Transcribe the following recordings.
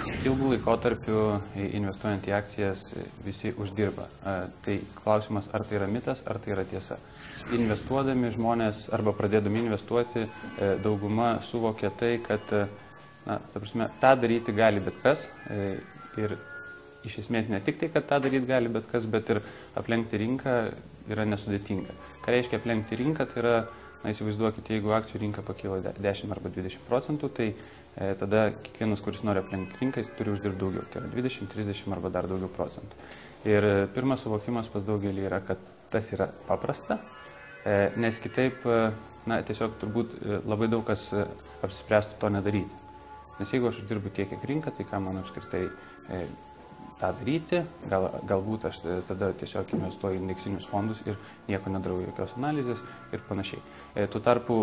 Ilgų laikotarpių investuojant į akcijas visi uždirba. Tai klausimas, ar tai yra mitas, ar tai yra tiesa. Investuodami žmonės arba pradėdami investuoti, dauguma suvokia tai, kad tą daryti gali bet kas. Ir iš esmės ne tik tai, kad tą daryti gali bet kas, bet ir aplenkti rinką yra nesudėtinga. Ką reiškia aplenkti rinką, tai yra, įsivaizduokite, jeigu akcijų rinka pakyla 10 arba 20%, tai tada kiekvienas, kuris nori aplenkti rinką, jis turi uždirbti daugiau, tai yra 20, 30 arba dar daugiau procentų. Ir pirmas suvokimas pas daugelį yra, kad tas yra paprasta, nes kitaip, tiesiog turbūt labai daug kas apsispręstų to nedaryti. Nes jeigu aš uždirbu tiek, kiek rinka, tai ką man apskritai tą daryti, galbūt aš tada tiesiog investuoju į indeksinius fondus ir nieko nedarau, jokios analizės ir panašiai. Tuo tarpu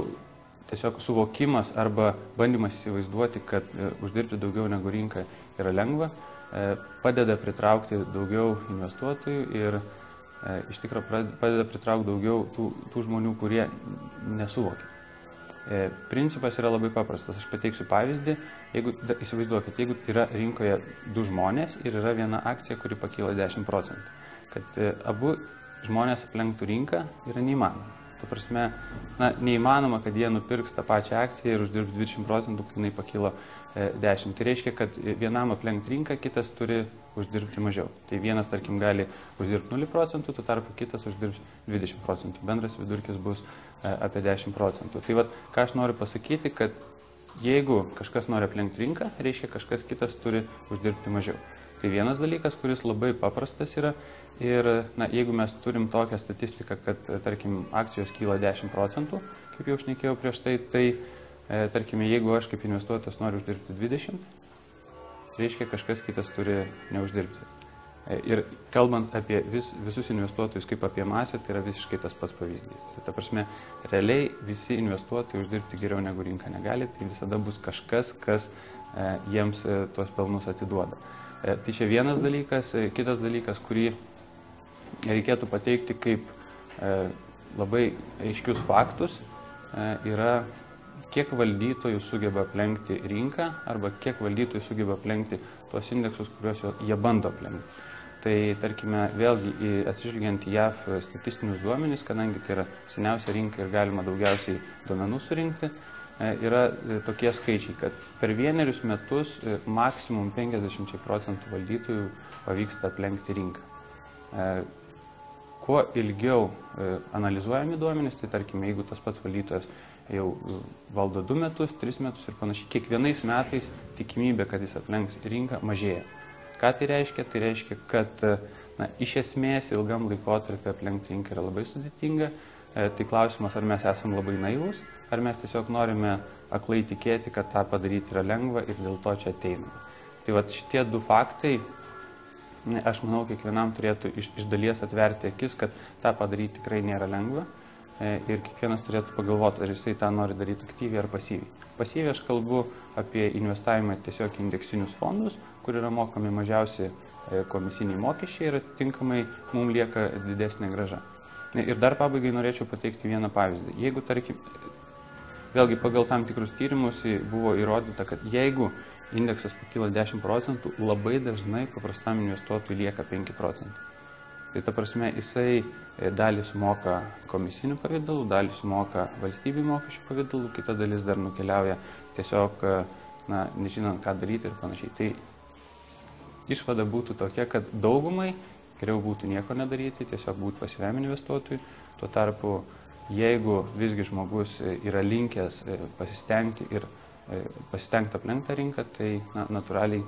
tiesiog suvokimas arba bandymas įsivaizduoti, kad uždirbti daugiau negu rinka yra lengva, padeda pritraukti daugiau investuotojų ir iš tikrųjų padeda pritraukti daugiau tų žmonių, kurie nesuvokia. Principas yra labai paprastas. Aš pateiksiu pavyzdį. Įsivaizduokit, jeigu yra rinkoje du žmonės ir yra viena akcija, kuri pakyla 10%, kad abu žmonės aplenktų rinką yra neįmanoma. Ta prasme, neįmanoma, kad jie nupirks tą pačią akciją ir uždirbs 20%, kai jinai pakilo 10%. Tai reiškia, kad vienam aplenkti rinką, kitas turi uždirbti mažiau. Tai vienas, tarkim, gali uždirbti 0%, tuo tarpu kitas uždirbs 20%. Bendras vidurkis bus apie 10%. Tai vat, ką aš noriu pasakyti, kad jeigu kažkas nori aplenkti rinką, reiškia, kažkas kitas turi uždirbti mažiau. Tai vienas dalykas, kuris labai paprastas yra ir jeigu mes turim tokią statistiką, kad, tarkim, akcijos kyla 10%, kaip jau šnekėjau prieš tai, tarkime, jeigu aš kaip investuotojas noriu uždirbti 20%, reiškia, kažkas kitas turi neuždirbti. Ir kalbant apie visus investuotojus kaip apie masę, tai yra visiškai tas pats pavyzdys. Tai ta prasme, realiai visi investuotojai uždirbti geriau negu rinka negali, tai visada bus kažkas, kas jiems tuos pelnus atiduoda. Tai čia vienas dalykas. Kitas dalykas, kurį reikėtų pateikti kaip labai aiškius faktus, yra kiek valdytojų sugeba aplenkti rinką arba kiek valdytojų sugeba aplenkti tuos indeksus, kuriuos jie bando aplenkti. Tai, tarkime, vėlgi atsižvelgiant į JAV statistinius duomenis, kadangi tai yra seniausia rinka ir galima daugiausiai duomenų surinkti, yra tokie skaičiai, kad per 1 metus maksimum 50% valdytojų pavyksta aplenkti rinką. Kuo ilgiau analizuojami duomenys, tai tarkime, jeigu tas pats valdytojas jau valdo 2 metus, 3 metus ir panašiai, kiekvienais metais tikimybė, kad jis aplenks rinką, mažėja. Ką tai reiškia? Tai reiškia, kad iš esmės ilgam laikotarpiu aplenkti rinką yra labai sudėtinga. Tai klausimas, ar mes esame labai naivūs, ar mes tiesiog norime aklai tikėti, kad tą padaryti yra lengva ir dėl to čia ateiname. Tai vat šitie du faktai, aš manau, kiekvienam turėtų iš dalies atverti akis, kad tą padaryti tikrai nėra lengva ir kiekvienas turėtų pagalvoti, ar jisai tą nori daryti aktyviai ar pasyviai. Pasyviai aš kalbu apie investavimą tiesiog indeksinius fondus, kur yra mokami mažiausi komisiniai mokesčiai ir atitinkamai mums lieka didesnė grąža. Ir dar pabaigai norėčiau pateikti vieną pavyzdį. Jeigu, tarkim, vėlgi pagal tam tikrus tyrimus buvo įrodyta, kad jeigu indeksas pakyla 10%, labai dažnai paprastam investuotojui lieka 5%. Tai ta prasme, jisai dalį sumoka komisinių pavydalų, dalį sumoka valstybių mokesčių pavydalų, kita dalis dar nukeliauja tiesiog, nežinant, ką daryti ir panašiai. Tai išvada būtų tokia, kad daugumai geriau būtų nieko nedaryti, tiesiog būti pasyviam investuotojui. Tuo tarpu, jeigu visgi žmogus yra linkęs pasistengti ir pasistengti aplenkti rinką, tai natūraliai,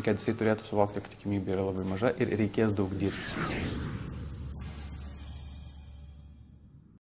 kad jisai turėtų suvokti, kad tikimybė yra labai maža ir reikės daug dirbti.